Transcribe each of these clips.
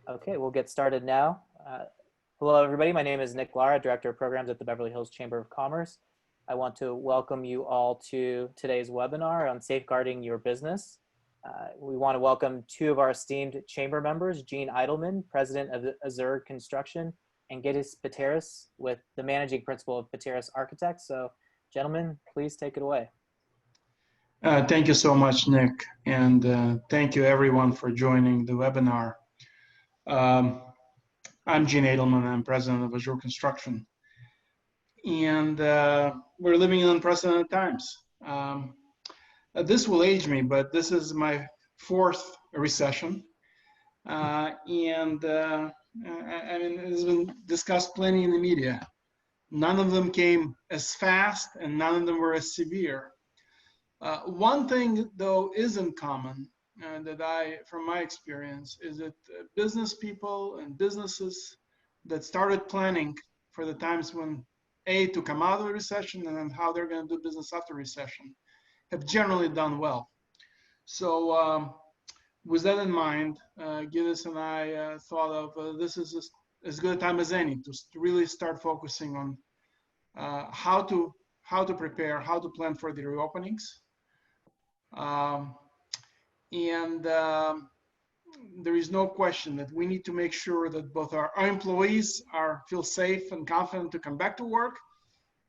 Okay, we'll get started now. Hello, everybody. My name is Nick Lara, Director of Programs at the Beverly Hills Chamber of Commerce. I want to welcome you all to today's webinar on safeguarding your business. We want to welcome two of our esteemed chamber members, Gene Eidelman, President of Azure Construction, and Gidas Peteris, with the Managing Principal of Peteris Architects. So, gentlemen, please take it away. Thank you so much, Nick, and thank you everyone for joining the webinar. I'm Gene Eidelman, I'm President of Azure Construction, and we're living in unprecedented times. This will age me, but this is my fourth recession, I mean, it has been discussed plenty in the media. None of them came as fast, and none of them were as severe. One thing, though, isn't common, from my experience, is that business people and businesses that started planning for the times when, to come out of the recession and then how they're going to do business after recession, have generally done well. So with that in mind, Gidas and I thought of this is as good a time as any to really start focusing on how to prepare, how to plan for the reopenings. There is no question that we need to make sure that both our employees feel safe and confident to come back to work,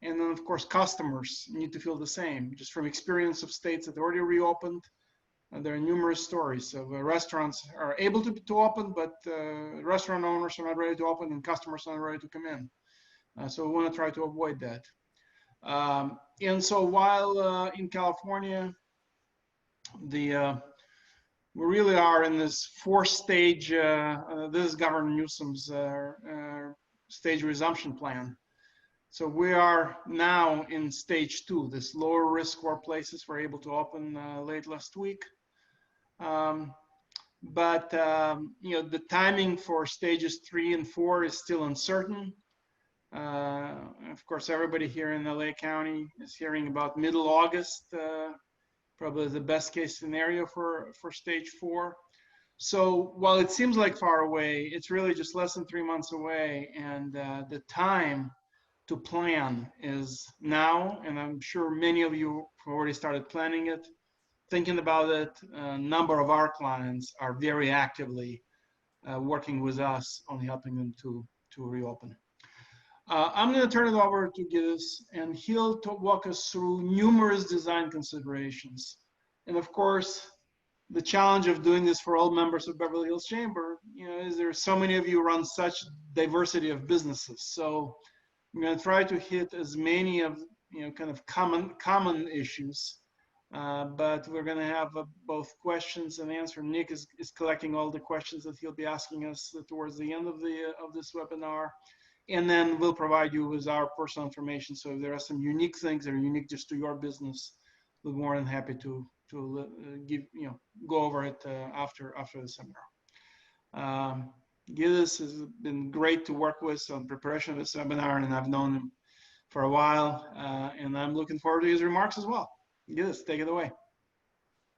and then of course customers need to feel the same. Just from experience of states that already reopened, and there are numerous stories of restaurants are able to open, but restaurant owners are not ready to open and customers are not ready to come in. So we want to try to avoid that. And so while in California, we really are in this fourth stage. This is Governor Newsom's stage resumption plan. So we are now in stage 2. This lower risk workplaces were able to open late last week. But you know, the timing for stages 3 and 4 is still uncertain. Of course, everybody here in LA County is hearing about middle August. Probably the best case scenario for stage 4. So while it seems like far away, it's really just less than 3 months away, and the time to plan is now, and I'm sure many of you have already started planning it, thinking about it. A number of our clients are very actively working with us on helping them to reopen. I'm going to turn it over to Gidas, and he'll walk us through numerous design considerations. And of course, the challenge of doing this for all members of Beverly Hills Chamber, you know, is there so many of you run such diversity of businesses. So I'm going to try to hit as many of, you know, kind of common issues, but we're going to have both questions and answer. Nick is collecting all the questions that he'll be asking us towards the end of this webinar. And then we'll provide you with our personal information. So if there are some unique things that are unique just to your business, we're more than happy to go over it after the seminar. Gidas has been great to work with on preparation of this webinar, and I've known him for a while, and I'm looking forward to his remarks as well. Gidas, take it away.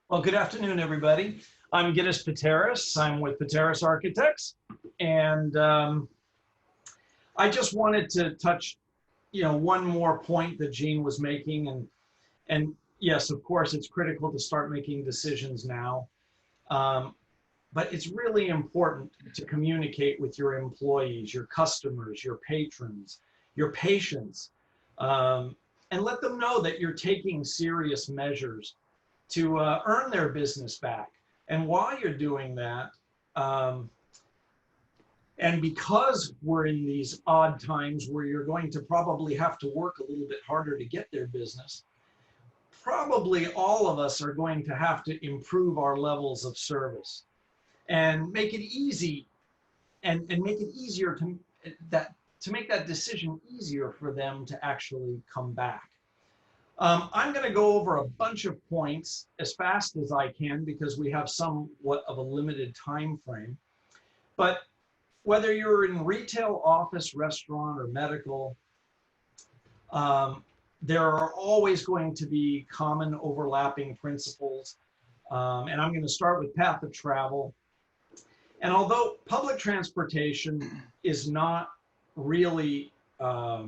Well, good afternoon, everybody. I'm Gidas Peteris. I'm with Peteris Architects, and I just wanted to touch, one more point that Gene was making, and yes, of course, it's critical to start making decisions now, but it's really important to communicate with your employees, your customers, your patrons, your patients, and let them know that you're taking serious measures to earn their business back. And while you're doing that, and because we're in these odd times where you're going to probably have to work a little bit harder to get their business, probably all of us are going to have to improve our levels of service and make it easy and make it easier to make that decision easier for them to actually come back. I'm going to go over a bunch of points as fast as I can because we have somewhat of a limited time frame. But whether you're in retail, office, restaurant, or medical, there are always going to be common overlapping principles. And I'm going to start with path of travel. And although public transportation is not really a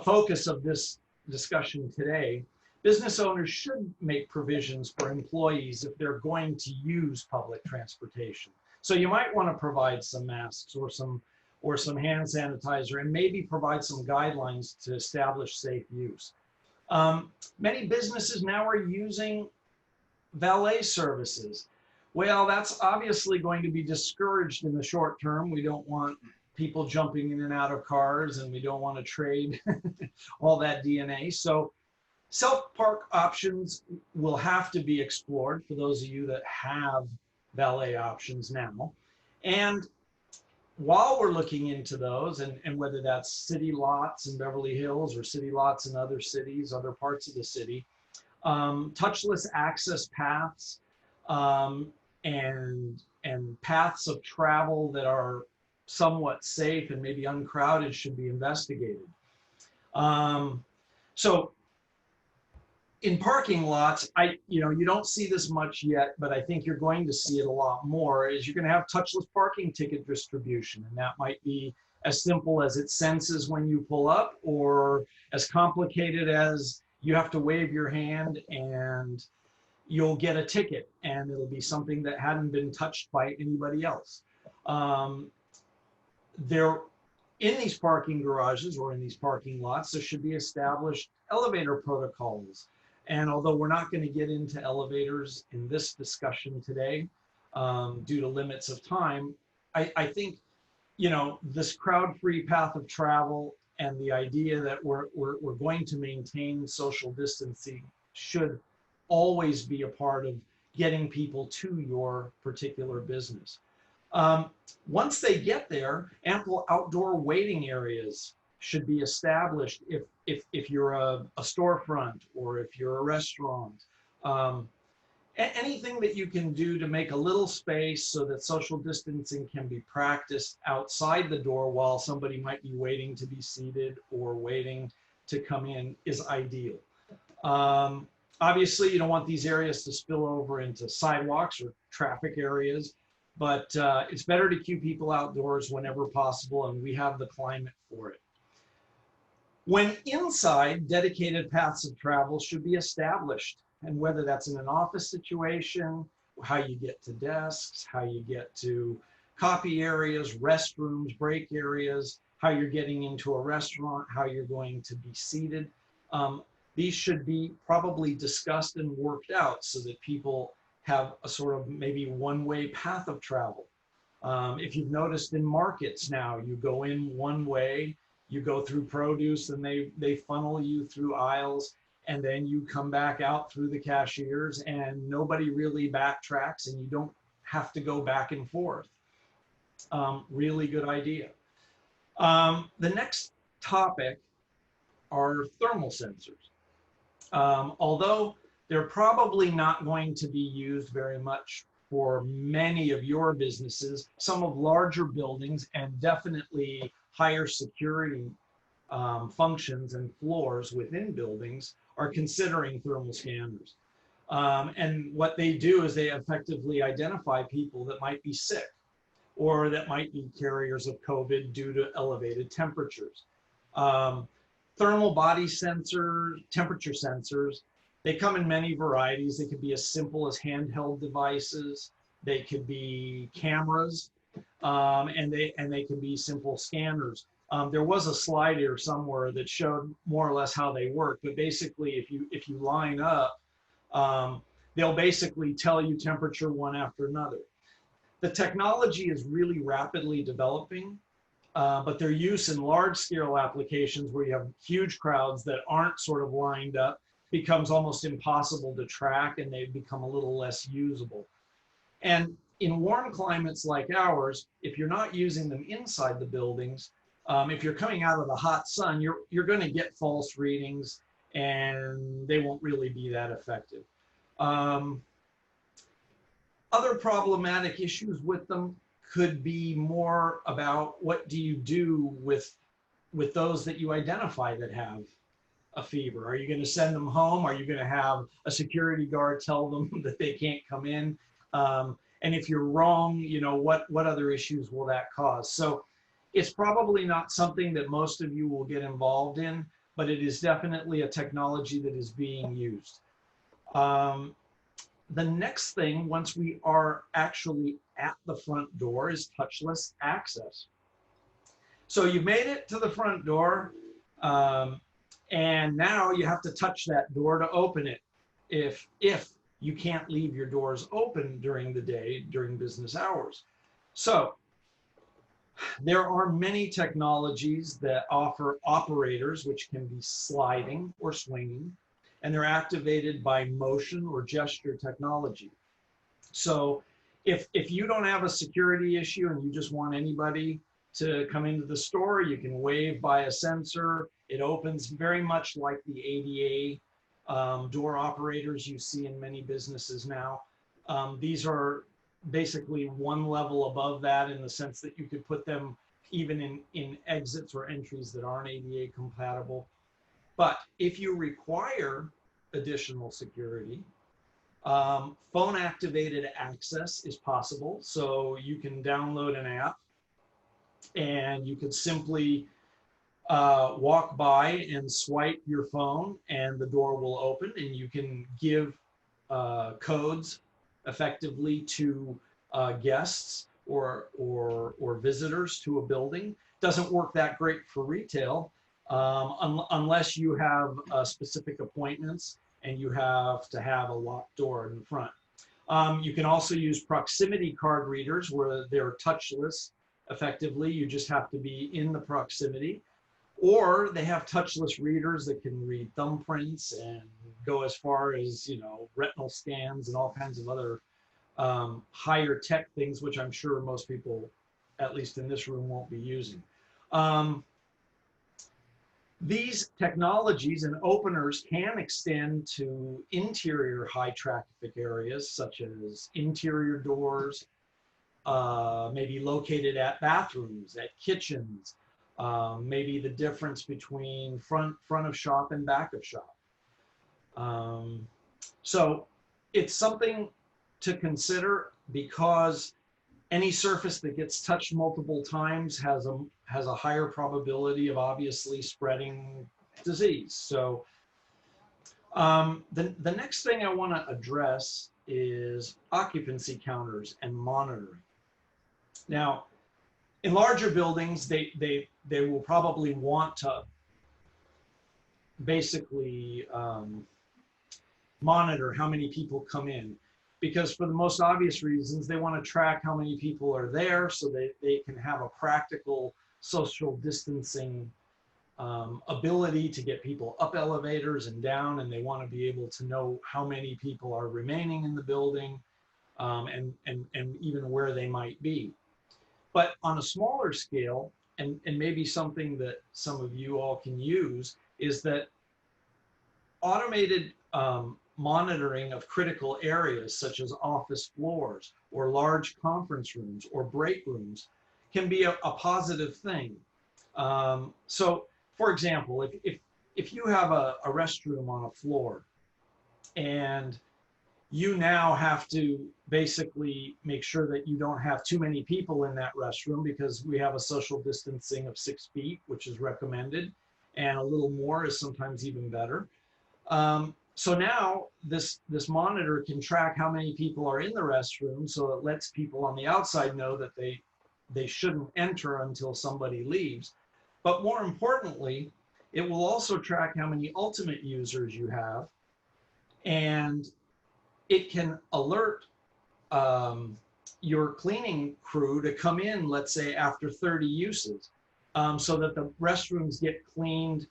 focus of this discussion today, business owners should make provisions for employees if they're going to use public transportation. So you might want to provide some masks or some hand sanitizer, and maybe provide some guidelines to establish safe use. Many businesses now are using valet services. Well, that's obviously going to be discouraged in the short term. We don't want people jumping in and out of cars, and we don't want to trade all that DNA. So self-park options will have to be explored for those of you that have valet options now. And while we're looking into those, and whether that's city lots in Beverly Hills or city lots in other cities, other parts of the city, touchless access paths and paths of travel that are somewhat safe and maybe uncrowded should be investigated. So in parking lots, you don't see this much yet, but I think you're going to see it a lot more, is you're going to have touchless parking ticket distribution. And that might be as simple as it senses when you pull up, or as complicated as you have to wave your hand and you'll get a ticket, and it'll be something that hadn't been touched by anybody else. In these parking garages or in these parking lots, there should be established elevator protocols. And although we're not going to get into elevators in this discussion today, due to limits of time, I think, this crowd-free path of travel and the idea that we're going to maintain social distancing should always be a part of getting people to your particular business. Once they get there, ample outdoor waiting areas should be established if you're a storefront or if you're a restaurant. Anything that you can do to make a little space so that social distancing can be practiced outside the door while somebody might be waiting to be seated or waiting to come in is ideal. Obviously, you don't want these areas to spill over into sidewalks or traffic areas, but it's better to keep people outdoors whenever possible, and we have the climate for it. When inside, dedicated paths of travel should be established, and whether that's in an office situation, how you get to desks, how you get to copy areas, restrooms, break areas, how you're getting into a restaurant, how you're going to be seated. These should be probably discussed and worked out so that people have a sort of maybe one-way path of travel. If you've noticed in markets now, you go in one way, you go through produce, and they funnel you through aisles, and then you come back out through the cashiers, and nobody really backtracks, and you don't have to go back and forth. Really good idea. The next topic are thermal sensors. Although they're probably not going to be used very much for many of your businesses, some of larger buildings and definitely higher security functions and floors within buildings are considering thermal scanners. And what they do is they effectively identify people that might be sick or that might be carriers of COVID due to elevated temperatures. Thermal body sensors, temperature sensors, they come in many varieties. They could be as simple as handheld devices. They could be cameras, and they can be simple scanners. There was a slide here somewhere that showed more or less how they work, but basically if you line up, they'll basically tell you temperature one after another. The technology is really rapidly developing, but their use in large-scale applications where you have huge crowds that aren't sort of lined up becomes almost impossible to track, and they become a little less usable. And in warm climates like ours, if you're not using them inside the buildings, if you're coming out of the hot sun, you're going to get false readings, and they won't really be that effective. Other problematic issues with them could be more about what do you do with those that you identify that have a fever. Are you going to send them home? Are you going to have a security guard tell them that they can't come in? And if you're wrong, you know, what other issues will that cause? So it's probably not something that most of you will get involved in, but it is definitely a technology that is being used. The next thing, once we are actually at the front door, is touchless access. So you've made it to the front door, and now you have to touch that door to open it if you can't leave your doors open during the day, during business hours. So there are many technologies that offer operators, which can be sliding or swinging, and they're activated by motion or gesture technology. So if you don't have a security issue and you just want anybody to come into the store, you can wave by a sensor. It opens very much like the ADA door operators you see in many businesses now. These are basically one level above that, in the sense that you could put them even in exits or entries that aren't ADA compatible. But if you require additional security, phone activated access is possible. So you can download an app and you could simply walk by and swipe your phone and the door will open, and you can give codes effectively to guests or visitors to a building. Doesn't work that great for retail unless you have specific appointments and you have to have a locked door in the front. You can also use proximity card readers where they're touchless. Effectively, you just have to be in the proximity. Or they have touchless readers that can read thumbprints and go as far as, you know, retinal scans and all kinds of other higher tech things, which I'm sure most people, at least in this room, won't be using. These technologies and openers can extend to interior high traffic areas, such as interior doors, maybe located at bathrooms, at kitchens, maybe the difference between front of shop and back of shop. So it's something to consider, because any surface that gets touched multiple times has a higher probability of obviously spreading disease. So the next thing I want to address is occupancy counters and monitoring. Now, in larger buildings, they will probably want to basically monitor how many people come in, because for the most obvious reasons, they want to track how many people are there so they can have a practical social distancing ability to get people up elevators and down, and they want to be able to know how many people are remaining in the building and even where they might be. But on a smaller scale, and maybe something that some of you all can use, is that automated monitoring of critical areas such as office floors or large conference rooms or break rooms can be a positive thing. So, for example, if you have a restroom on a floor and you now have to basically make sure that you don't have too many people in that restroom, because we have a social distancing of 6 feet, which is recommended, and a little more is sometimes even better. So now this monitor can track how many people are in the restroom, so it lets people on the outside know that they shouldn't enter until somebody leaves. But more importantly, it will also track how many ultimate users you have, and it can alert your cleaning crew to come in, let's say, after 30 uses, so that the restrooms get cleaned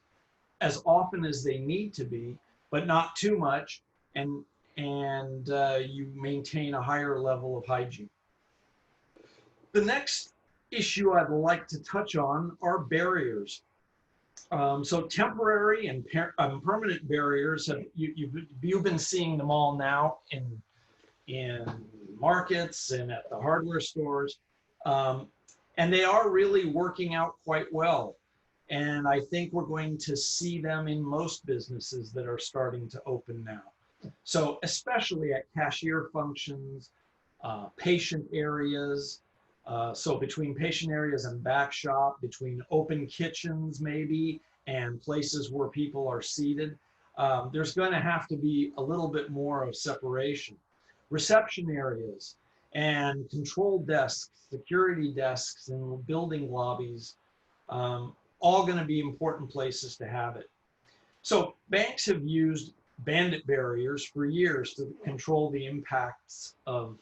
as often as they need to be, but not too much, and you maintain a higher level of hygiene. The next issue I'd like to touch on are barriers. So temporary and permanent barriers, you've been seeing them all now in markets and at the hardware stores, and they are really working out quite well. And I think we're going to see them in most businesses that are starting to open now. So especially at cashier functions, patient areas. So between patient areas and back shop, between open kitchens maybe, and places where people are seated, there's going to have to be a little bit more of separation. Reception areas and control desks, security desks, and building lobbies, all going to be important places to have it. So banks have used bandit barriers for years to control the impacts of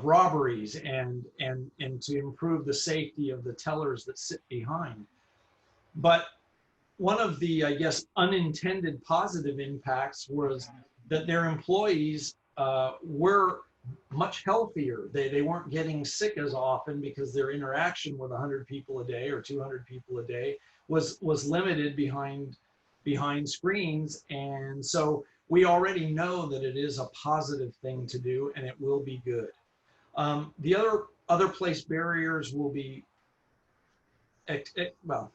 robberies and to improve the safety of the tellers that sit behind. But one of the, I guess, unintended positive impacts was that their employees were much healthier. They weren't getting sick as often because their interaction with 100 people a day or 200 people a day was limited behind screens. And so we already know that it is a positive thing to do, and it will be good. The other place barriers will be, well,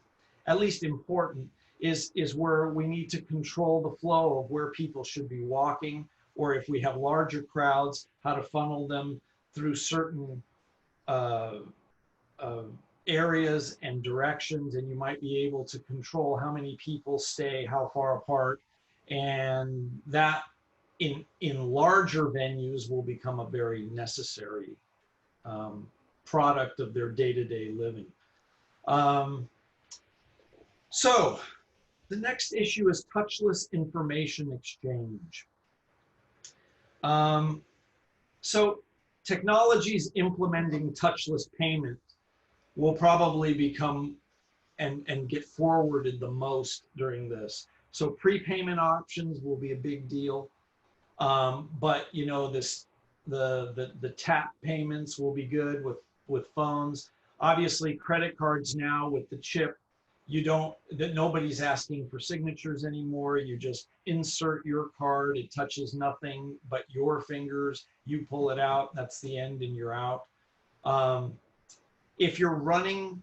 at least important, is where we need to control the flow of where people should be walking, or if we have larger crowds, how to funnel them through certain areas and directions, and you might be able to control how many people stay how far apart, and that in larger venues will become a very necessary product of their day-to-day living. So the next issue is touchless information exchange. So technologies implementing touchless payment will probably become and get forwarded the most during this. So prepayment options will be a big deal. But you know, the tap payments will be good with phones. Obviously credit cards now with the chip, nobody's asking for signatures anymore. You just insert your card, it touches nothing but your fingers, you pull it out, that's the end and you're out. If you're running,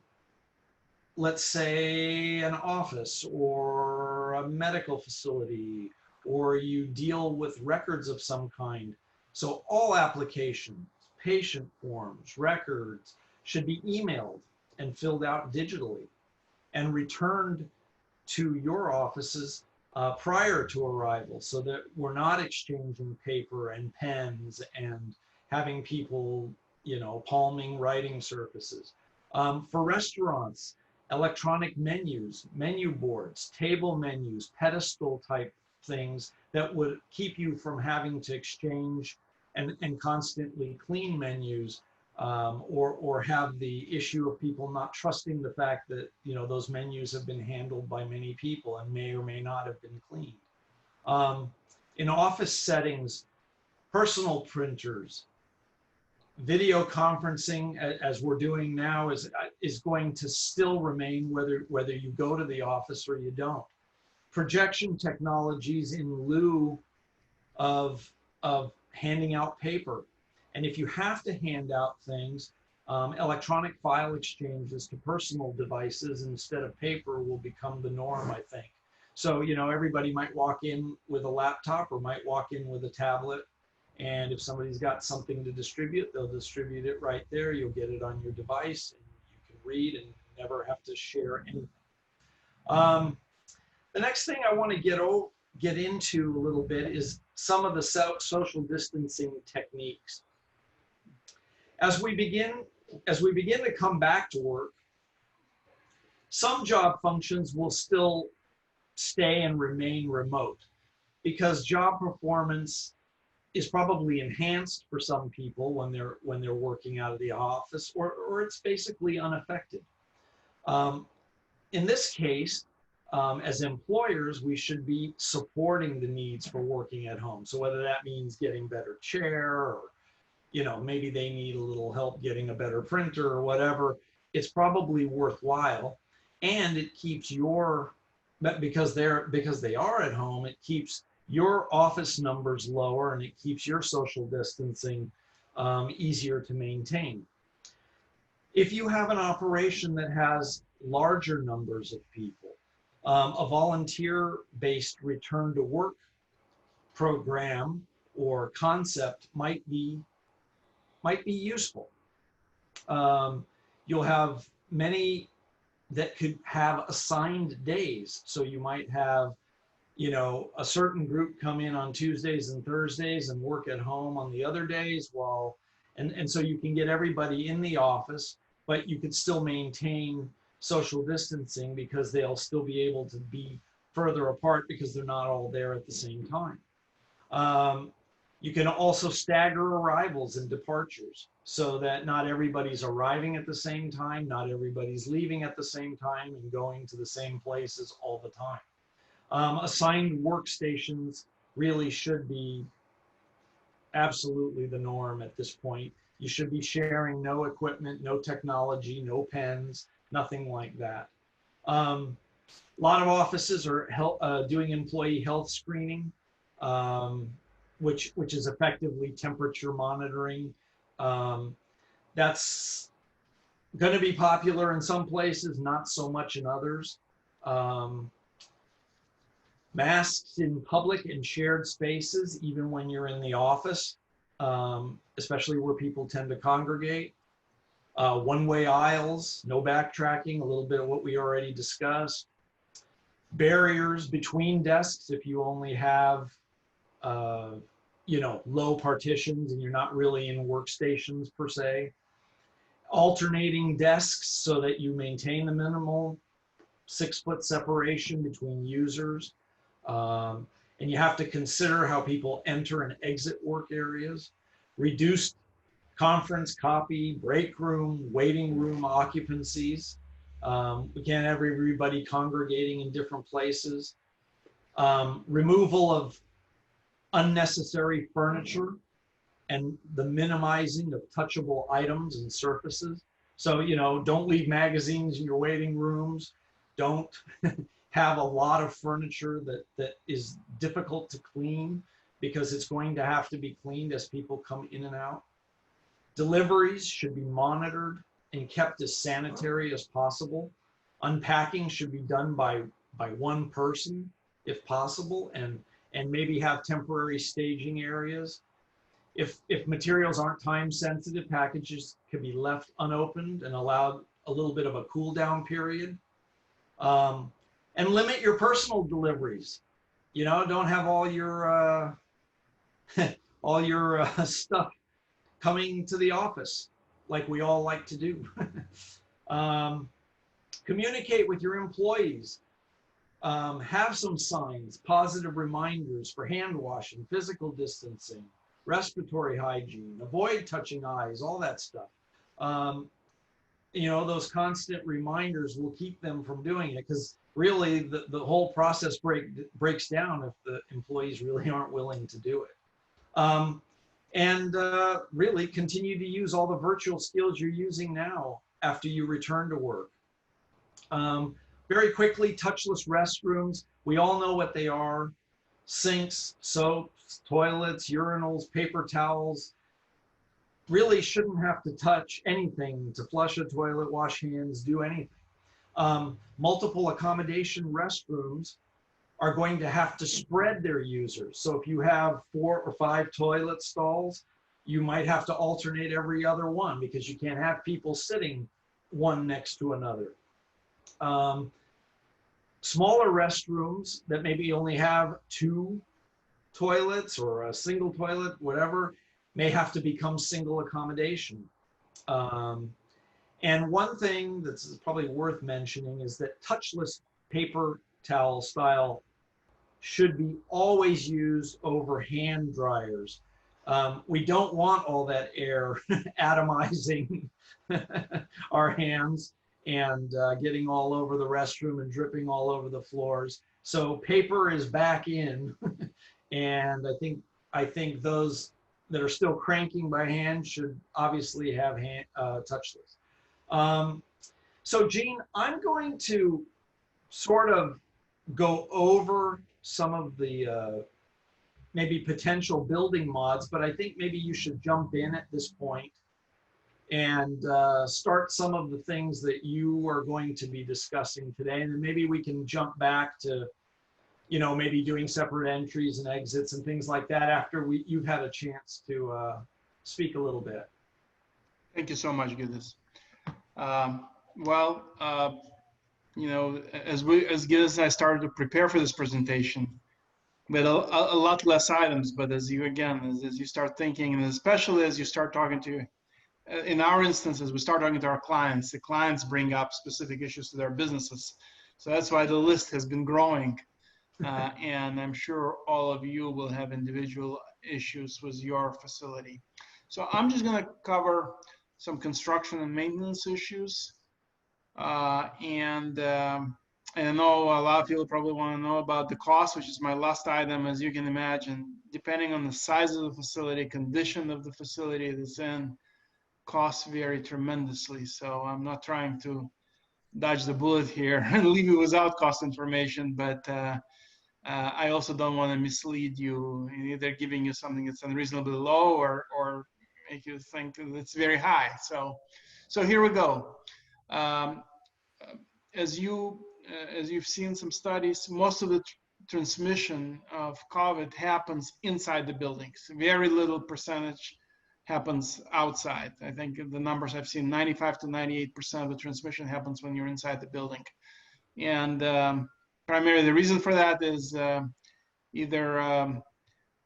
let's say, an office or a medical facility, or you deal with records of some kind, so all applications, patient forms, records should be emailed and filled out digitally and returned to your offices prior to arrival, so that we're not exchanging paper and pens and having people, you know, palming writing surfaces. For restaurants, electronic menus, menu boards, table menus, pedestal type things that would keep you from having to exchange and constantly clean menus, or have the issue of people not trusting the fact that, you know, those menus have been handled by many people and may or may not have been cleaned. In office settings, personal printers, video conferencing, as we're doing now, is going to still remain whether you go to the office or you don't. Projection technologies in lieu of handing out paper. And if you have to hand out things, electronic file exchanges to personal devices instead of paper will become the norm, I think. So, you know, everybody might walk in with a laptop or might walk in with a tablet. And if somebody's got something to distribute, they'll distribute it right there. You'll get it on your device and you can read and never have to share anything. The next thing I want to get into a little bit is some of the social distancing techniques. As we begin to come back to work, some job functions will still stay and remain remote because job performance is probably enhanced for some people when they're working out of the office, or it's basically unaffected. In this case, as employers, we should be supporting the needs for working at home. So whether that means getting better chair, or, you know, maybe they need a little help getting a better printer or whatever, it's probably worthwhile. And it keeps because they are at home, it keeps your office numbers lower and it keeps your social distancing easier to maintain. If you have an operation that has larger numbers of people, a volunteer-based return to work program or concept might be useful. You'll have many that could have assigned days. So you might have, you know, a certain group come in on Tuesdays and Thursdays and work at home on the other days, while, and so you can get everybody in the office, but you could still maintain social distancing because they'll still be able to be further apart because they're not all there at the same time. You can also stagger arrivals and departures so that not everybody's arriving at the same time, not everybody's leaving at the same time and going to the same places all the time. Assigned workstations really should be absolutely the norm at this point. You should be sharing no equipment, no technology, no pens, nothing like that. A lot of offices are doing employee health screening, which is effectively temperature monitoring. That's going to be popular in some places, not so much in others. Masks in public and shared spaces, even when you're in the office, especially where people tend to congregate. One-way aisles, no backtracking, a little bit of what we already discussed. Barriers between desks if you only have you know, low partitions and you're not really in workstations per se. Alternating desks so that you maintain the minimal 6-foot separation between users. And you have to consider how people enter and exit work areas. Reduced conference, copy, break room, waiting room occupancies. We can't have everybody congregating in different places. Removal of unnecessary furniture and the minimizing of touchable items and surfaces. So, you know, don't leave magazines in your waiting rooms. Don't have a lot of furniture that is difficult to clean because it's going to have to be cleaned as people come in and out. Deliveries should be monitored and kept as sanitary as possible. Unpacking should be done by one person if possible, and maybe have temporary staging areas. If materials aren't time sensitive, packages can be left unopened and allowed a little bit of a cool down period. And limit your personal deliveries. You know, don't have all your stuff coming to the office like we all like to do. Communicate with your employees. Have some signs, positive reminders for hand washing, physical distancing, respiratory hygiene, avoid touching eyes, all that stuff. You know, those constant reminders will keep them from doing it, because really the whole process breaks down if the employees really aren't willing to do it. And really continue to use all the virtual skills you're using now after you return to work. Very quickly, touchless restrooms. We all know what they are. Sinks, soaps, toilets, urinals, paper towels. Really shouldn't have to touch anything to flush a toilet, wash hands, do anything. Multiple accommodation restrooms are going to have to spread their users. So if you have 4 or 5 toilet stalls, you might have to alternate every other one because you can't have people sitting one next to another. Smaller restrooms that maybe only have 2 toilets or a single toilet, whatever, may have to become single accommodation. And one thing that's probably worth mentioning is that touchless paper towel style should be always used over hand dryers. We don't want all that air atomizing our hands and getting all over the restroom and dripping all over the floors. So paper is back in, and I think those that are still cranking by hand should obviously have touchless. So Gene, I'm going to sort of go over some of the maybe potential building mods, but I think maybe you should jump in at this point and start some of the things that you are going to be discussing today. And then maybe we can jump back to, maybe doing separate entries and exits and things like that after you've had a chance to speak a little bit. Thank you so much, Gidas. Well, as Gidas and I started to prepare for this presentation, we had a lot less items, but as you start thinking, and especially as you start talking to, in our instances, we start talking to our clients, the clients bring up specific issues to their businesses. So that's why the list has been growing. And I'm sure all of you will have individual issues with your facility. So I'm just going to cover some construction and maintenance issues. I know a lot of people probably want to know about the cost, which is my last item. As you can imagine, depending on the size of the facility, condition of the facility it is in, costs vary tremendously. So I'm not trying to dodge the bullet here and leave you without cost information, but I also don't want to mislead you in either giving you something that's unreasonably low or make you think that it's very high. So here we go. As you've seen some studies, most of the transmission of COVID happens inside the buildings. Very little percentage happens outside. I think the numbers I've seen, 95 to 98% of the transmission happens when you're inside the building. And primarily the reason for that is either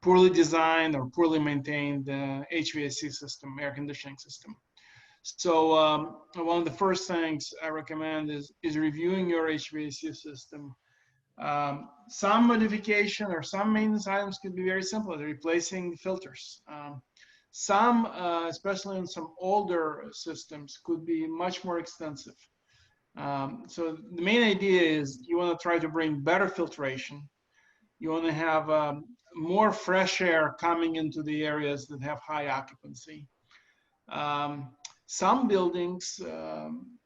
poorly designed or poorly maintained HVAC system, air conditioning system. So one of the first things I recommend is reviewing your HVAC system. Some modification or some maintenance items could be very simple, replacing filters. Some, especially in some older systems, could be much more extensive. So the main idea is you want to try to bring better filtration. You want to have more fresh air coming into the areas that have high occupancy. Some buildings,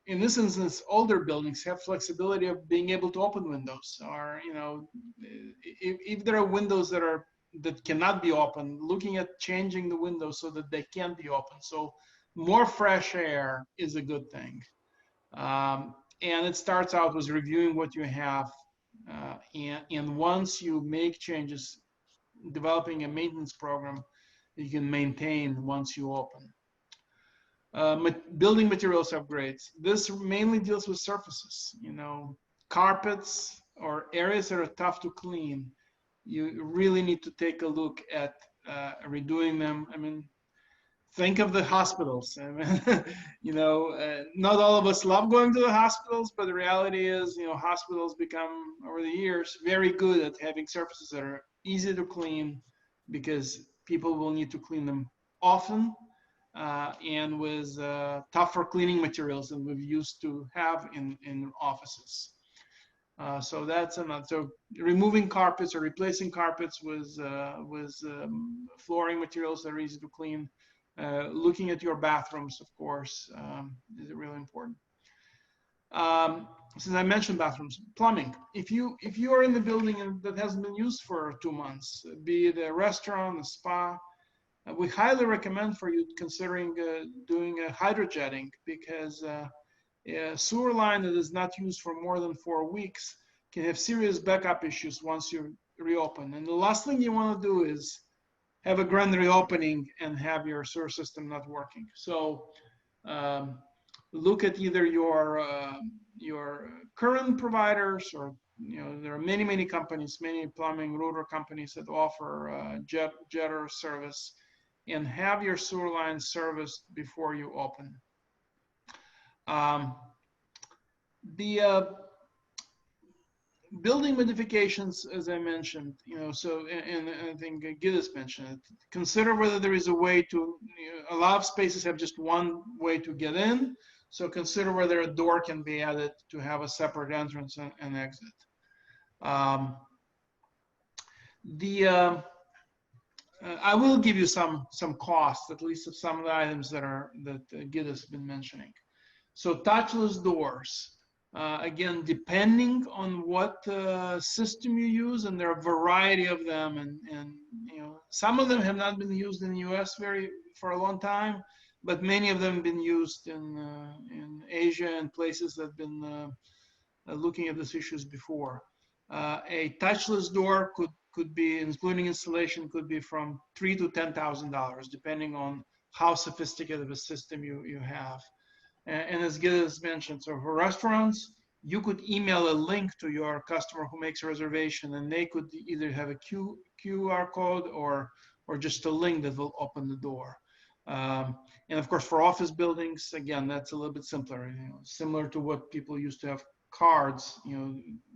in this instance, older buildings have flexibility of being able to open windows, or if there are windows that cannot be opened, looking at changing the windows so that they can be open. So more fresh air is a good thing. And it starts out with reviewing what you have. And once you make changes, developing a maintenance program you can maintain once you open. Building materials upgrades. This mainly deals with surfaces, carpets or areas that are tough to clean. You really need to take a look at redoing them. I mean, think of the hospitals. I mean, not all of us love going to the hospitals, but the reality is, hospitals become, over the years, very good at having surfaces that are easy to clean because people will need to clean them often and with tougher cleaning materials than we've used to have in offices. So that's another. So removing carpets or replacing carpets with flooring materials that are easy to clean. Looking at your bathrooms, of course, is really important. Since I mentioned bathrooms, plumbing. If you are in the building that hasn't been used for 2 months, be it a restaurant, a spa, we highly recommend for you considering doing a hydrojetting, because a sewer line that is not used for more than 4 weeks can have serious backup issues once you reopen. And the last thing you want to do is have a grand reopening and have your sewer system not working. So look at either your current providers, or there are many companies, many plumbing router companies that offer jetter service, and have your sewer line serviced before you open. The building modifications, as I mentioned, and I think Gidas mentioned it, consider whether there is a way to, a lot of spaces have just one way to get in, so consider whether a door can be added to have a separate entrance and exit. I will give you some costs, at least of some of the items that Gidas has been mentioning. So touchless doors. Again, depending on what system you use, and there are a variety of them, and some of them have not been used in the U.S. for a long time, but many of them have been used in Asia and places that have been looking at these issues before. A touchless door could be, including installation, could be from $3,000 to $10,000, depending on how sophisticated of a system you have. And as Gidas mentioned, so for restaurants, you could email a link to your customer who makes a reservation, and they could either have a QR code or just a link that will open the door. And of course, for office buildings, again, that's a little bit simpler, similar to what people used to have cards,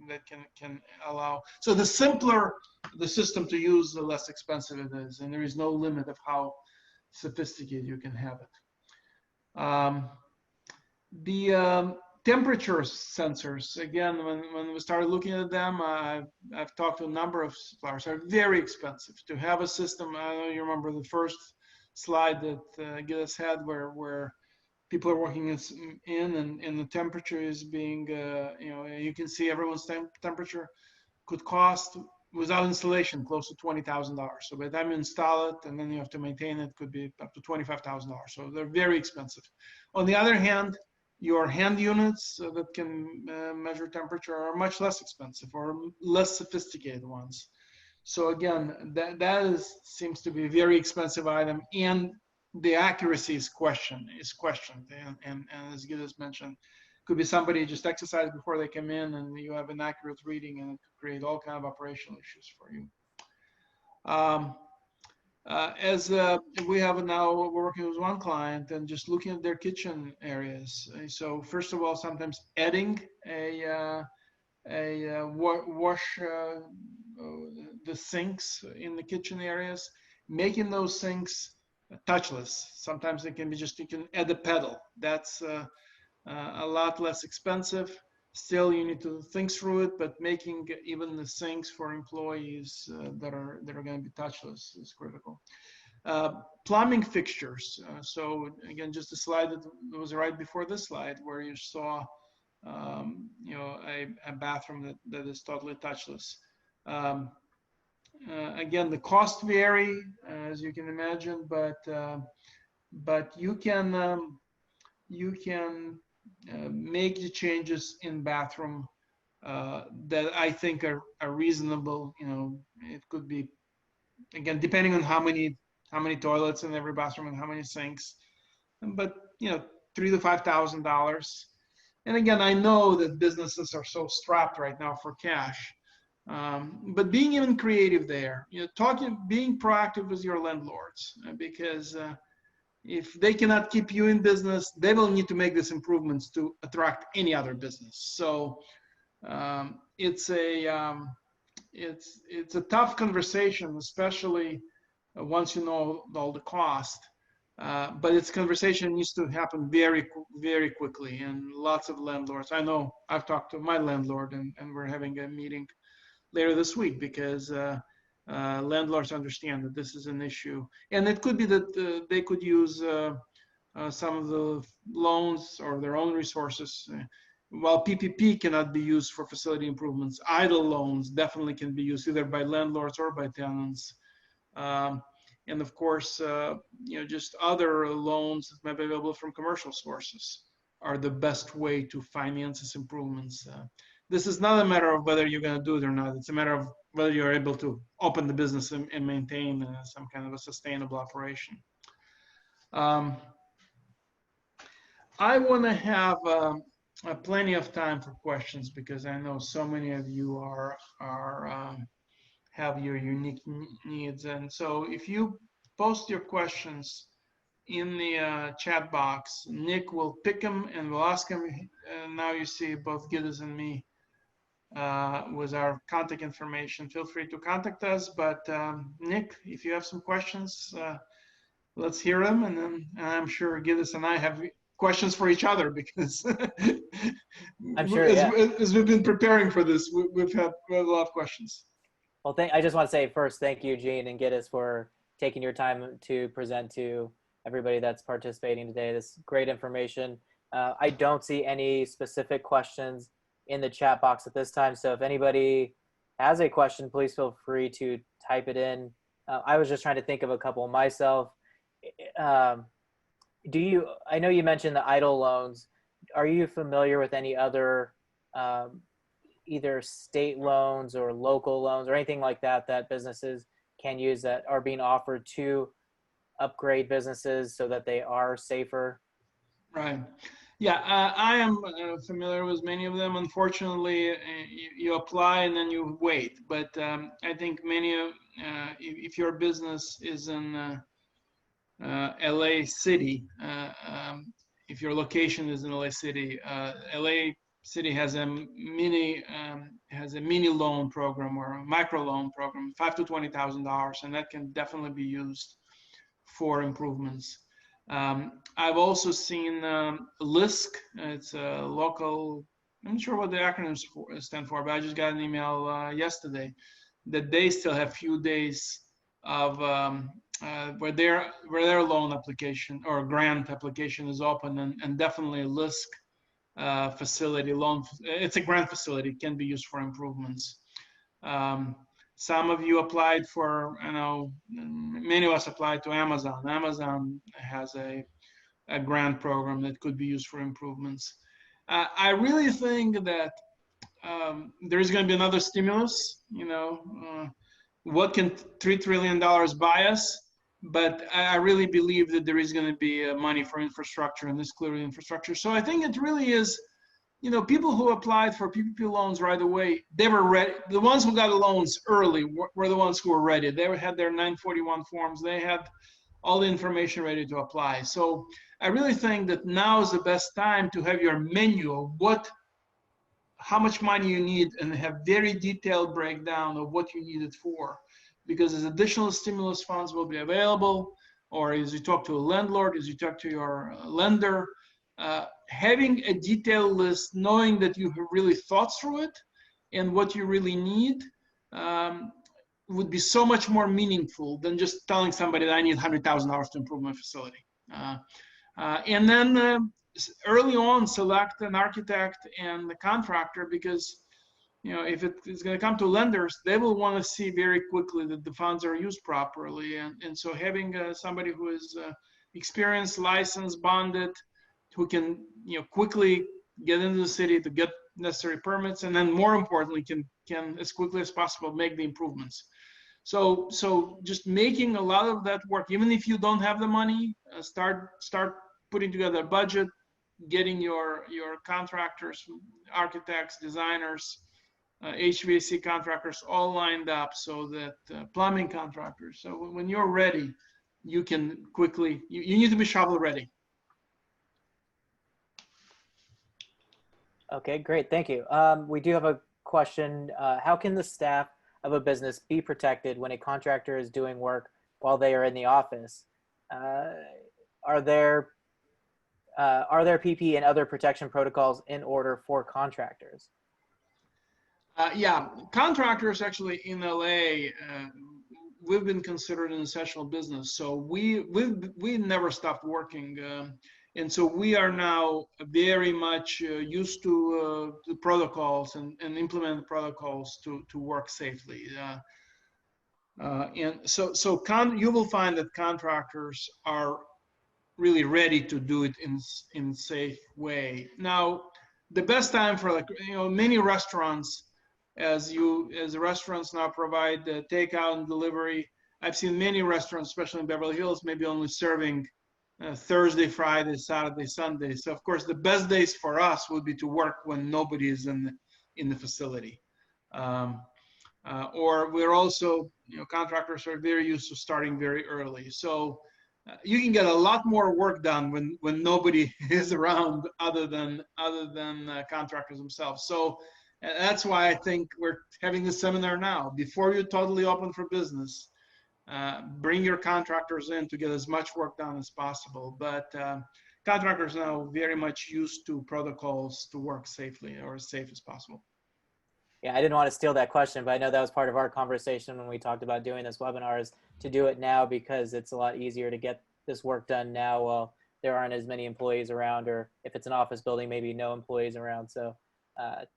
that can allow. So the simpler the system to use, the less expensive it is, and there is no limit of how sophisticated you can have it. The temperature sensors, again, when we started looking at them, I've talked to a number of suppliers. They're very expensive to have a system. I know you remember the first slide that Gidas had, where people are working and the temperature is being, you can see everyone's temperature could cost, without installation, close to $20,000. So by the time you install it and then you have to maintain it, could be up to $25,000. So they're very expensive. On the other hand, your hand units that can measure temperature are much less expensive, or less sophisticated ones. So again, that seems to be a very expensive item, and the accuracy is questioned. And as Gidas mentioned, could be somebody just exercised before they come in, and you have an accurate reading, and it could create all kind of operational issues for you. As we have now, we're working with one client and just looking at their kitchen areas. So first of all, sometimes adding a wash the sinks in the kitchen areas, making those sinks touchless. Sometimes it can be just, you can add a pedal. That's a lot less expensive. Still, you need to think through it, but making even the sinks for employees that are going to be touchless is critical. Plumbing fixtures. So again, just a slide that was right before this slide, where you saw a bathroom that is totally touchless. Again, the costs vary, as you can imagine, but you can make the changes in bathroom that I think are reasonable. It could be, again, depending on how many toilets in every bathroom and how many sinks, but $3,000 to $5,000. And again, I know that businesses are so strapped right now for cash, but being even creative there, being proactive with your landlords, because if they cannot keep you in business, they will need to make these improvements to attract any other business. So it's a tough conversation, especially once you know all the cost. But it's conversation needs to happen very, very quickly, and lots of landlords. I know I've talked to my landlord, and we're having a meeting later this week, because landlords understand that this is an issue. And it could be that they could use some of the loans or their own resources. While PPP cannot be used for facility improvements, idle loans definitely can be used either by landlords or by tenants. And of course, just other loans that may be available from commercial sources are the best way to finance these improvements. This is not a matter of whether you're going to do it or not. It's a matter of whether you're able to open the business and maintain some kind of a sustainable operation. I want to have plenty of time for questions, because I know so many of you have your unique needs. And so if you post your questions in the chat box, Nick will pick them and we'll ask them. And now you see both Gidas and me with our contact information. Feel free to contact us. But Nick, if you have some questions, let's hear them. And then I'm sure Gidas and I have questions for each other, because I'm sure, as we've been preparing for this, we have a lot of questions. Well, I just want to say first, thank you, Gene and Gidas, for taking your time to present to everybody that's participating today. This is great information. I don't see any specific questions in the chat box at this time. So if anybody has a question, please feel free to type it in. I was just trying to think of a couple myself. I know you mentioned the idle loans. Are you familiar with any other either state loans or local loans or anything like that that businesses can use that are being offered to upgrade businesses so that they are safer? Right. Yeah, I am familiar with many of them. Unfortunately, you apply and then you wait. But I think many of, if your business is in LA City, if your location is in LA City, LA City has a mini loan program or a micro loan program, $5,000 to $20,000, and that can definitely be used for improvements. I've also seen LISC. It's a local, I'm not sure what the acronyms stand for, but I just got an email yesterday that they still have few days of where their loan application or grant application is open, and definitely LISC facility loan. It's a grant facility, can be used for improvements. Some of you applied for, many of us applied to Amazon. Amazon has a grant program that could be used for improvements. I really think that there's going to be another stimulus. What can $3 trillion buy us? But I really believe that there is going to be money for infrastructure, and this clearly infrastructure. So I think it really is, people who applied for PPP loans right away, they were ready. The ones who got the loans early were the ones who were ready. They had their 941 forms. They had all the information ready to apply. So I really think that now is the best time to have your menu of how much money you need, and have very detailed breakdown of what you need it for. Because as additional stimulus funds will be available, or as you talk to a landlord, as you talk to your lender, having a detailed list, knowing that you have really thought through it and what you really need, would be so much more meaningful than just telling somebody that I need $100,000 to improve my facility. And then early on, select an architect and the contractor, because if it's going to come to lenders, they will want to see very quickly that the funds are used properly. And so having somebody who is experienced, licensed, bonded, who can quickly get into the city to get necessary permits, and then more importantly can as quickly as possible make the improvements. So just making a lot of that work, even if you don't have the money, start putting together a budget, getting your contractors, architects, designers, HVAC contractors all lined up, so that plumbing contractors. So when you're ready, you can quickly, you need to be shovel ready. Okay, great, thank you. We do have a question. How can the staff of a business be protected when a contractor is doing work while they are in the office? Are there PP and other protection protocols in order for contractors? Yeah, contractors actually in LA, we've been considered an essential business. So we never stopped working. And so we are now very much used to the protocols and implement the protocols to work safely. And so you will find that contractors are really ready to do it in safe way. Now, the best time for many restaurants, as the restaurants now provide takeout and delivery, I've seen many restaurants, especially in Beverly Hills, maybe only serving Thursday, Friday, Saturday, Sunday. So of course, the best days for us would be to work when nobody is in the facility. Or we're also, contractors are very used to starting very early. So you can get a lot more work done when nobody is around other than contractors themselves. So that's why I think we're having this seminar now. Before you're totally open for business, bring your contractors in to get as much work done as possible. But contractors are now very much used to protocols to work safely, or as safe as possible. Yeah, I didn't want to steal that question, but I know that was part of our conversation when we talked about doing this webinar, is to do it now because it's a lot easier to get this work done now while there aren't as many employees around, or if it's an office building, maybe no employees around. So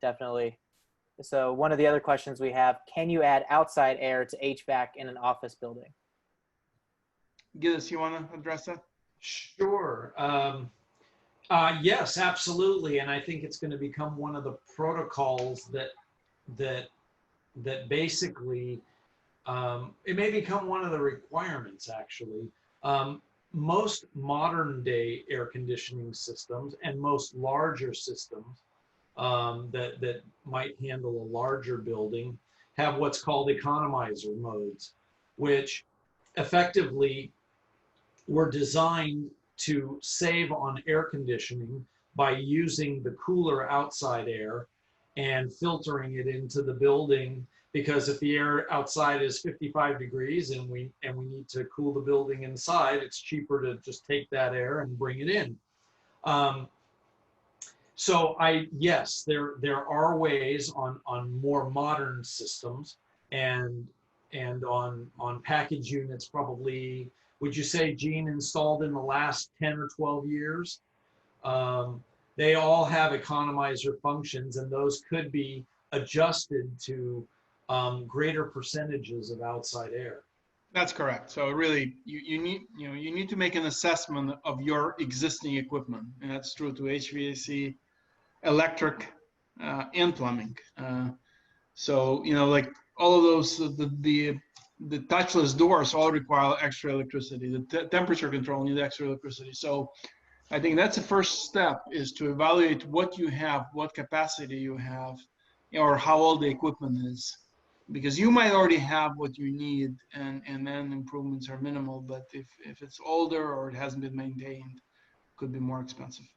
definitely. So one of the other questions we have, can you add outside air to HVAC in an office building? Gidas, you want to address that? Sure. Yes, absolutely. And I think it's going to become one of the protocols that that basically it may become one of the requirements actually. Most modern day air conditioning systems and most larger systems that might handle a larger building have what's called economizer modes, which effectively were designed to save on air conditioning by using the cooler outside air and filtering it into the building, because if the air outside is 55 degrees and we need to cool the building inside, it's cheaper to just take that air and bring it in. So yes, there are ways on more modern systems and on package units, probably, would you say, Gene, installed in the last 10 or 12 years? They all have economizer functions, and those could be adjusted to greater percentages of outside air. That's correct. So really, you need to make an assessment of your existing equipment, and that's true to HVAC, electric, and plumbing. So like all of those, the touchless doors all require extra electricity. The temperature control needs extra electricity. So I think that's the first step, is to evaluate what you have, what capacity you have, or how old the equipment is. Because you might already have what you need, and then improvements are minimal. But if it's older or it hasn't been maintained, it could be more expensive.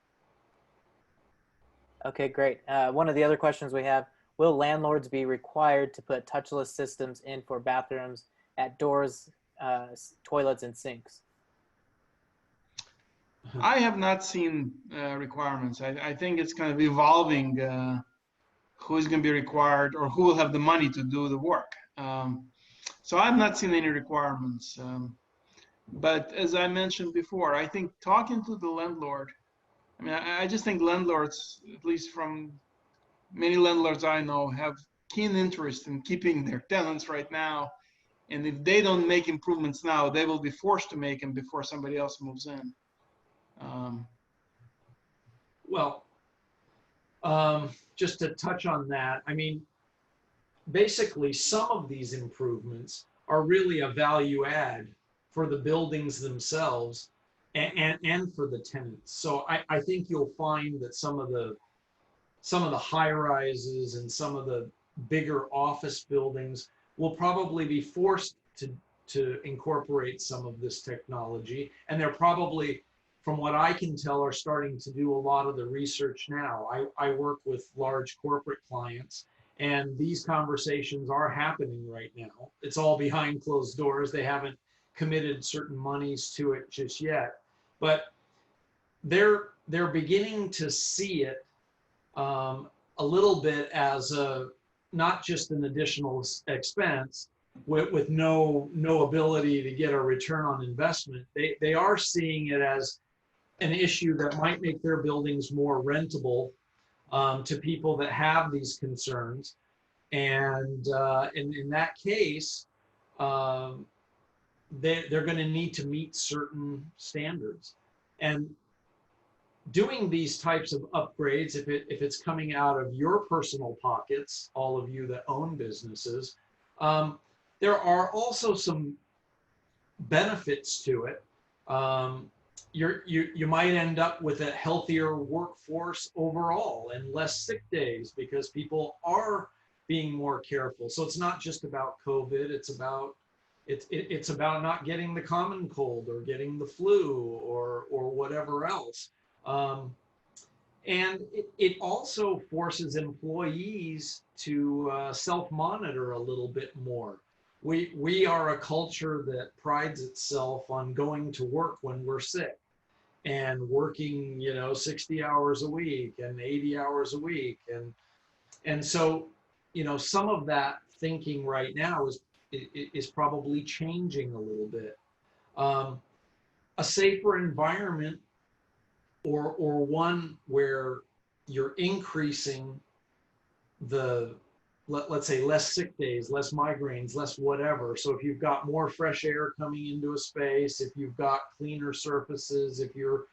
Okay, great. One of the other questions we have, will landlords be required to put touchless systems in for bathrooms at doors, toilets, and sinks? I have not seen requirements. I think it's kind of evolving who's going to be required or who will have the money to do the work. So I've not seen any requirements. But as I mentioned before, I think talking to the landlord, I mean, I just think landlords, at least from many landlords I know, have keen interest in keeping their tenants right now. And if they don't make improvements now, they will be forced to make them before somebody else moves in. Well, just to touch on that, I mean, basically some of these improvements are really a value add for the buildings themselves and for the tenants. So I think you'll find that some of the high rises and some of the bigger office buildings will probably be forced to incorporate some of this technology, and they're probably, from what I can tell, are starting to do a lot of the research now. I work with large corporate clients, and these conversations are happening right now. It's all behind closed doors. They haven't committed certain monies to it just yet, but they're beginning to see it a little bit as not just an additional expense with no ability to get a return on investment. They are seeing it as an issue that might make their buildings more rentable to people that have these concerns. And in that case, they're going to need to meet certain standards. And doing these types of upgrades, if it's coming out of your personal pockets, all of you that own businesses, there are also some benefits to it. You might end up with a healthier workforce overall and less sick days because people are being more careful. So it's not just about COVID. It's about not getting the common cold or getting the flu or whatever else. And it also forces employees to self-monitor a little bit more. We are a culture that prides itself on going to work when we're sick and working, 60 hours a week and 80 hours a week. And so, some of that thinking right now is probably changing a little bit. A safer environment or one where you're increasing let's say less sick days, less migraines, less whatever. So if you've got more fresh air coming into a space, if you've got cleaner surfaces, if you're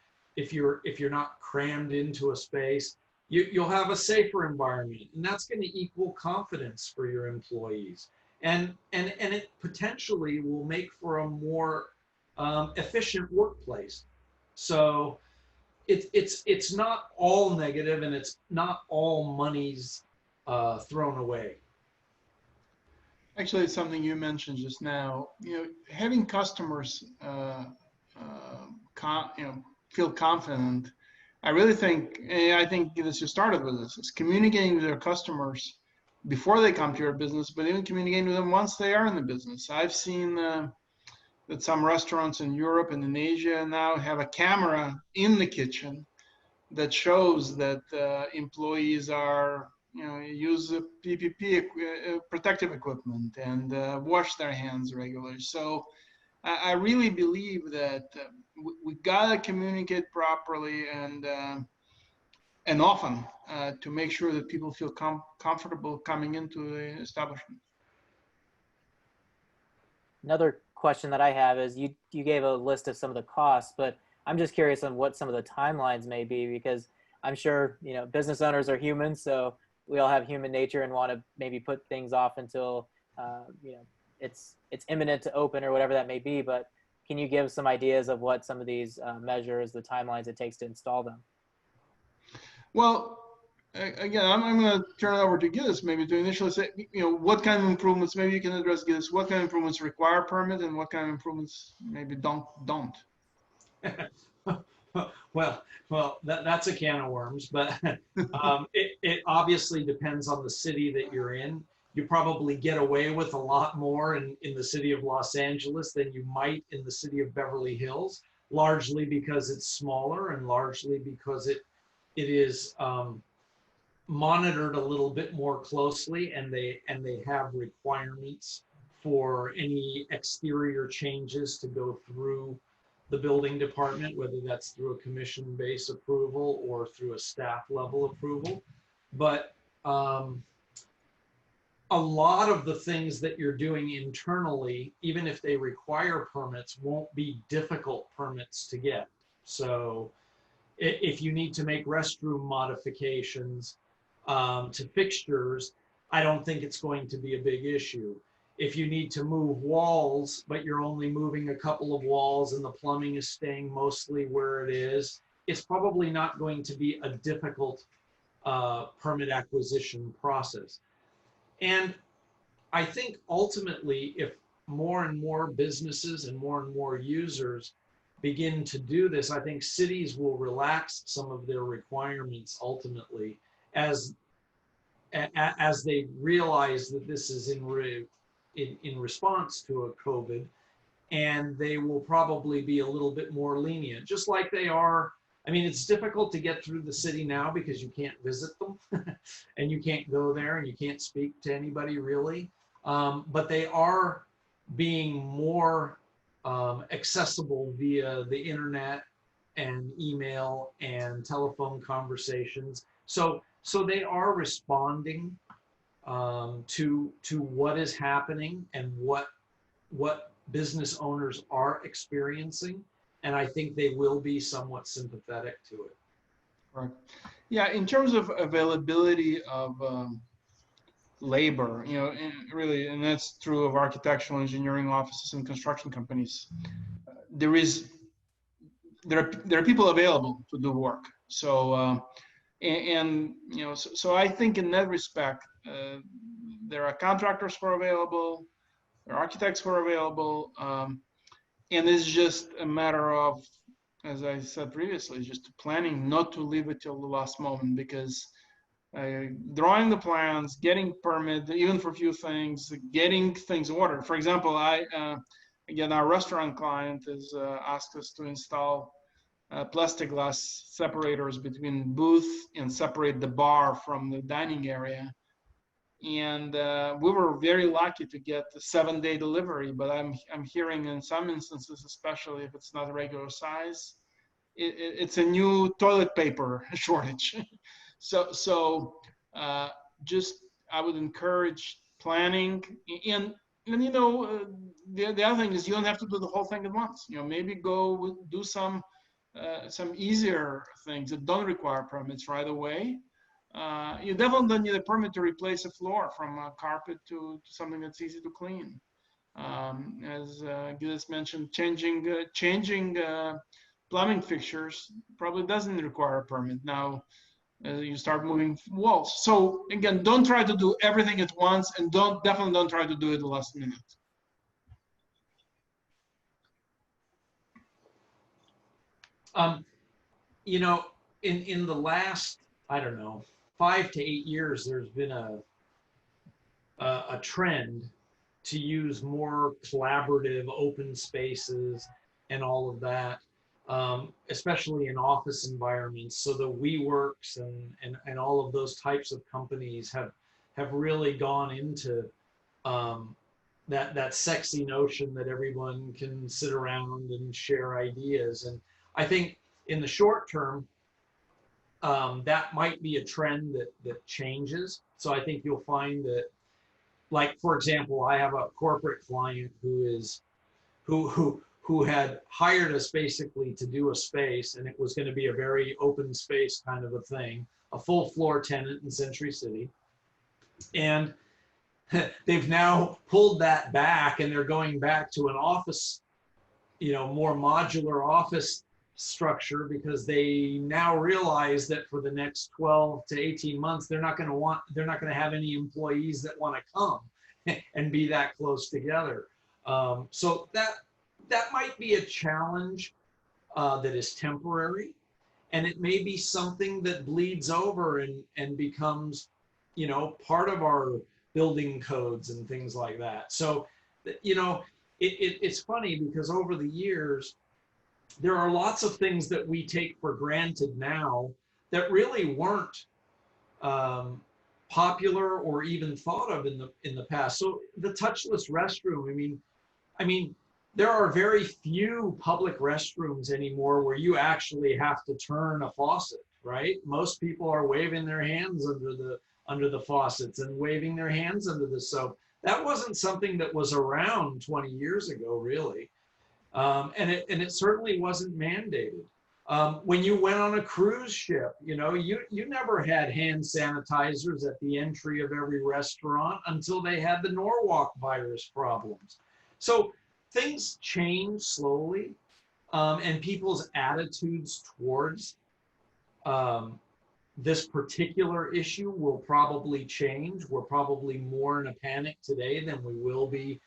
not crammed into a space, You'll have a safer environment, and that's going to equal confidence for your employees. And it potentially will make for a more efficient workplace. So it's not all negative, and it's not all money's thrown away. Actually, it's something you mentioned just now. Having customers, feel confident. I really think, I think this you started with this, is communicating with your customers before they come to your business, but even communicating with them once they are in the business. I've seen that some restaurants in Europe and in Asia now have a camera in the kitchen that shows that employees are, use PPP protective equipment and wash their hands regularly. So I really believe that we gotta communicate properly and often to make sure that people feel comfortable coming into the establishment. Another question that I have is you gave a list of some of the costs, but I'm just curious on what some of the timelines may be, because I'm sure, business owners are human, so we all have human nature and want to maybe put things off until, it's imminent to open or whatever that may be. But can you give some ideas of what some of these measures, the timelines it takes to install them? Well, again, I'm going to turn it over to Gidas maybe to initially say, what kind of improvements, maybe you can address Gidas, what kind of improvements require permit and what kind of improvements maybe don't. Well, that's a can of worms, but it obviously depends on the city that you're in. You probably get away with a lot more in the city of Los Angeles than you might in the city of Beverly Hills, largely because it's smaller and largely because it is monitored a little bit more closely, and they have requirements for any exterior changes to go through the building department, whether that's through a commission-based approval or through a staff level approval. But a lot of the things that you're doing internally, even if they require permits, won't be difficult permits to get. So if you need to make restroom modifications to fixtures, I don't think it's going to be a big issue. If you need to move walls, but you're only moving a couple of walls and the plumbing is staying mostly where it is, it's probably not going to be a difficult permit acquisition process. And I think ultimately, if more and more businesses and more users begin to do this, I think cities will relax some of their requirements ultimately as they realize that this is in response to a COVID, and they will probably be a little bit more lenient, just like they are. I mean, it's difficult to get through the city now because you can't visit them and you can't go there and you can't speak to anybody really. But they are being more accessible via the internet and email and telephone conversations. So they are responding to what is happening and what business owners are experiencing. And I think they will be somewhat sympathetic to it. Right. Yeah, in terms of availability of labor, and that's true of architectural engineering offices and construction companies. There are people available to do work. So so I think in that respect, there are contractors who are available, there are architects who are available, and it's just a matter of, as I said previously, just planning, not to leave it till the last moment, because drawing the plans, getting permit, even for a few things, getting things ordered. For example, again, our restaurant client has asked us to install plexiglass separators between booth and separate the bar from the dining area. And we were very lucky to get the 7-day delivery, but I'm hearing in some instances, especially if it's not a regular size, it's a new toilet paper shortage. So just I would encourage planning, and the other thing is you don't have to do the whole thing at once. Maybe go do some easier things that don't require permits right away. you definitely don't need a permit to replace a floor from a carpet to something that's easy to clean. As Gidas mentioned, changing plumbing fixtures probably doesn't require a permit. Now, you start moving walls. So again, don't try to do everything at once, and definitely don't try to do it the last minute. You know, in the last, I don't know, 5 to 8 years, there's been a trend to use more collaborative open spaces and all of that, especially in office environments. So the WeWorks and all of those types of companies have really gone into that sexy notion that everyone can sit around and share ideas. And I think in the short term, that might be a trend that changes. So I think you'll find that, like, for example, I have a corporate client who had hired us basically to do a space, and it was going to be a very open space kind of a thing, a full floor tenant in Century City. And they've now pulled that back, and they're going back to an office, more modular office structure, because they now realize that for the next 12 to 18 months, they're not going to have any employees that want to come and be that close together. So that might be a challenge that is temporary, and it may be something that bleeds over and becomes, part of our building codes and things like that. So, it's funny because over the years, there are lots of things that we take for granted now that really weren't popular or even thought of in the past. So the touchless restroom, I mean, there are very few public restrooms anymore where you actually have to turn a faucet, right? Most people are waving their hands under the faucets and waving their hands under the soap. That wasn't something that was around 20 years ago, really. And it certainly wasn't mandated. When you went on a cruise ship, you never had hand sanitizers at the entry of every restaurant until they had the Norwalk virus problems. So things change slowly, and people's attitudes towards this particular issue will probably change. We're probably more in a panic today than we will be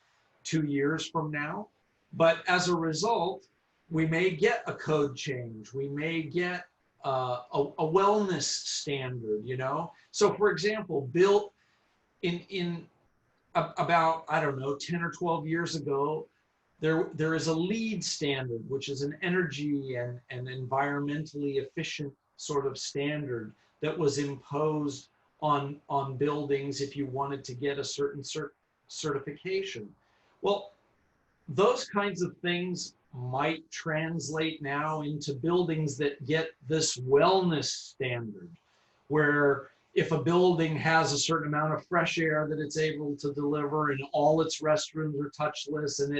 2 years from now. But as a result, we may get a code change. We may get a wellness standard, So for example, built in about, I don't know, 10 or 12 years ago, there is a LEED standard, which is an energy and environmentally efficient sort of standard that was imposed on buildings if you wanted to get a certain certification. Well, those kinds of things might translate now into buildings that get this wellness standard, where if a building has a certain amount of fresh air that it's able to deliver, and all its restrooms are touchless, and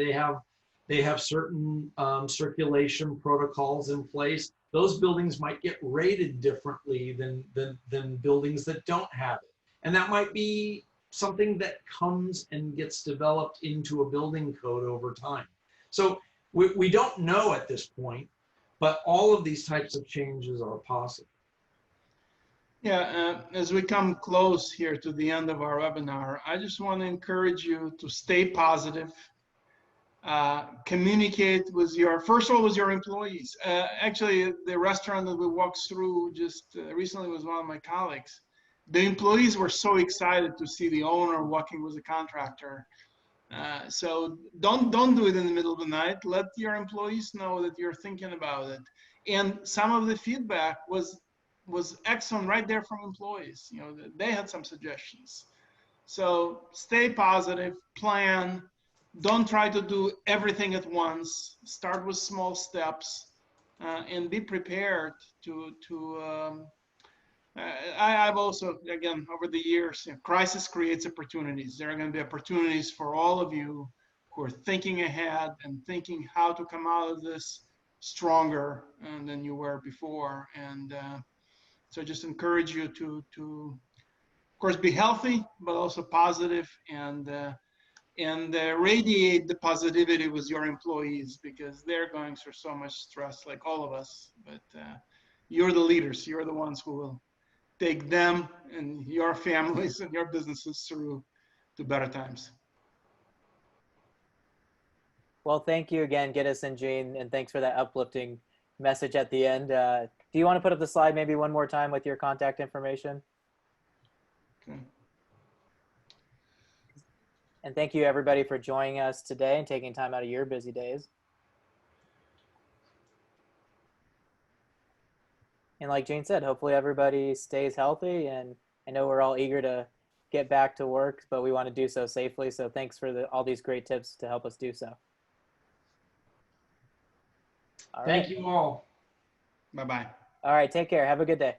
they have certain circulation protocols in place, those buildings might get rated differently than buildings that don't have it. And that might be something that comes and gets developed into a building code over time. So we don't know at this point, but all of these types of changes are possible. Yeah, as we come close here to the end of our webinar, I just want to encourage you to stay positive, communicate with first of all, with your employees. Actually, the restaurant that we walked through just recently was one of my colleagues. The employees were so excited to see the owner walking with the contractor. So don't do it in the middle of the night. Let your employees know that you're thinking about it. And some of the feedback was excellent right there from employees. They had some suggestions. So stay positive, plan. Don't try to do everything at once. Start with small steps, and be prepared to I've also, again, over the years, crisis creates opportunities. There are going to be opportunities for all of you who are thinking ahead and thinking how to come out of this stronger than you were before. And So just encourage you to of course, be healthy, but also positive, and radiate the positivity with your employees, because they're going through so much stress, like all of us. But you're the leaders. You're the ones who will take them and your families and your businesses through to better times. Well, thank you again, Gidas and Gene, and thanks for that uplifting message at the end. Do you want to put up the slide maybe one more time with your contact information? Okay. And thank you everybody for joining us today and taking time out of your busy days. And like Gene said, hopefully everybody stays healthy, and I know we're all eager to get back to work, but we want to do so safely. So thanks for all these great tips to help us do so. All right. Thank you all. Bye-bye. All right, take care. Have a good day.